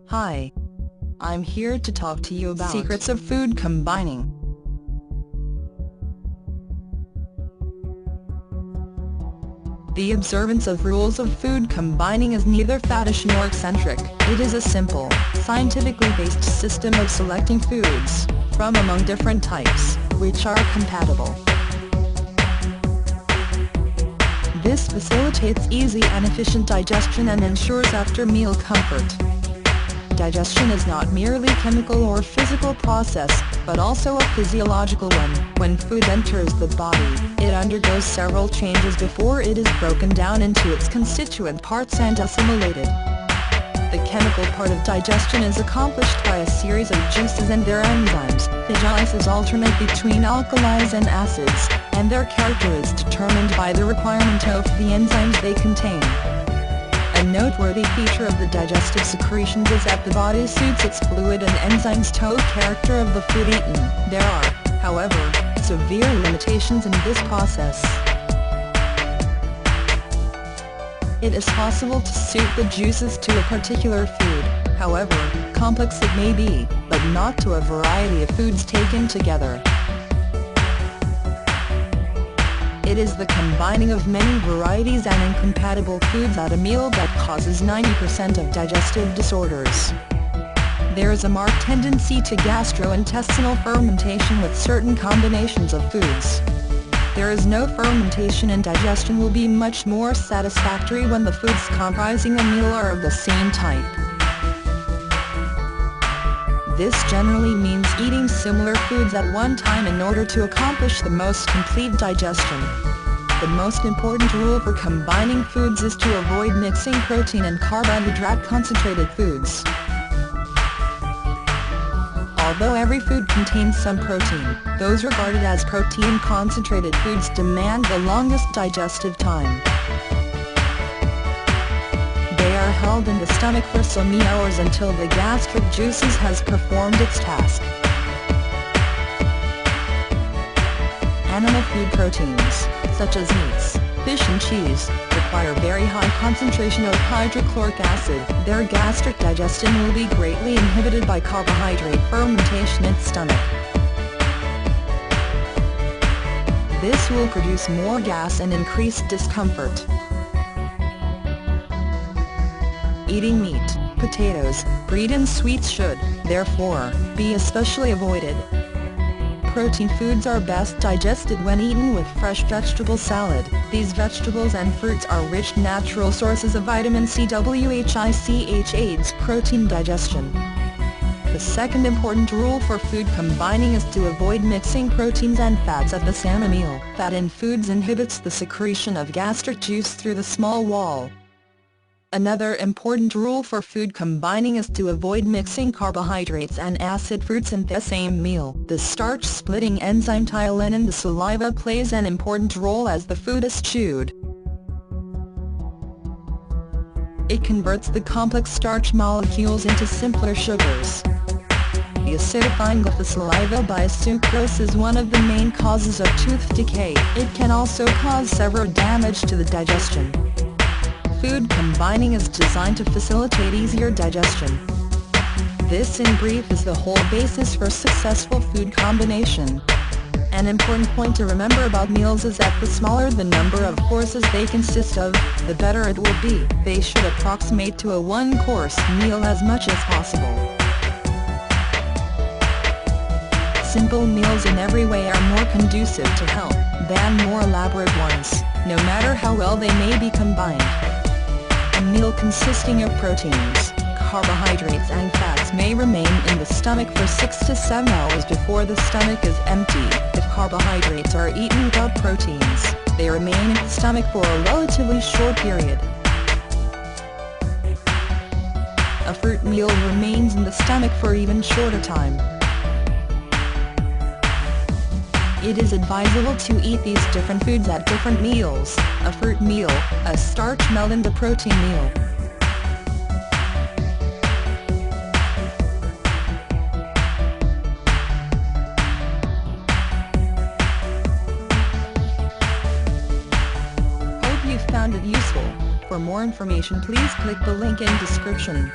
Hi. I'm here to talk to you about secrets of food combining. The observance of rules of food combining is neither faddish nor eccentric. It is a simple, scientifically based system of selecting foods from among different types, which are compatible. This facilitates easy and efficient digestion and ensures after-meal comfort. Digestion is not merely chemical or physical process, but also a physiological one. When food enters the body, it undergoes several changes before it is broken down into its constituent parts and assimilated. The chemical part of digestion is accomplished by a series of juices and their enzymes. The juices alternate between alkalis and acids, and their character is determined by the requirement of the enzymes they contain. A noteworthy feature of the digestive secretions is that the body suits its fluid and enzymes to the character of the food eaten. There are, however, severe limitations in this process. It is possible to suit the juices to a particular food, however complex it may be, but not to a variety of foods taken together. It is the combining of many varieties and incompatible foods at a meal that causes 90% of digestive disorders. There is a marked tendency to gastrointestinal fermentation with certain combinations of foods. There is no fermentation, and digestion will be much more satisfactory when the foods comprising a meal are of the same type. This generally means eating similar foods at one time in order to accomplish the most complete digestion. The most important rule for combining foods is to avoid mixing protein and carbohydrate-concentrated foods. Although every food contains some protein, those regarded as protein-concentrated foods demand the longest digestive time. They are held in the stomach for so many hours until the gastric juices has performed its task. Animal food proteins, such as meats, fish and cheese, require very high concentration of hydrochloric acid. Their gastric digestion will be greatly inhibited by carbohydrate fermentation in the stomach. This will produce more gas and increased discomfort. Eating meat, potatoes, bread and sweets should, therefore, be especially avoided. Protein foods are best digested when eaten with fresh vegetable salad. These vegetables and fruits are rich natural sources of vitamin C, which aids protein digestion. The second important rule for food combining is to avoid mixing proteins and fats at the same meal. Fat in foods inhibits the secretion of gastric juice through the small wall. Another important rule for food combining is to avoid mixing carbohydrates and acid fruits in the same meal. The starch-splitting enzyme ptyalin in the saliva plays an important role as the food is chewed. It converts the complex starch molecules into simpler sugars. The acidifying of the saliva by sucrose is one of the main causes of tooth decay. It can also cause severe damage to the digestion. Food combining is designed to facilitate easier digestion. This in brief is the whole basis for successful food combination. An important point to remember about meals is that the smaller the number of courses they consist of, the better it will be. They should approximate to a one-course meal as much as possible. Simple meals in every way are more conducive to health than more elaborate ones, no matter how well they may be combined. A meal consisting of proteins, carbohydrates and fats may remain in the stomach for 6 to 7 hours before the stomach is empty. If carbohydrates are eaten without proteins, they remain in the stomach for a relatively short period. A fruit meal remains in the stomach for even shorter time. It is advisable to eat these different foods at different meals: a fruit meal, a starch meal and a protein meal. Hope you found it useful. For more information, please click the link in description.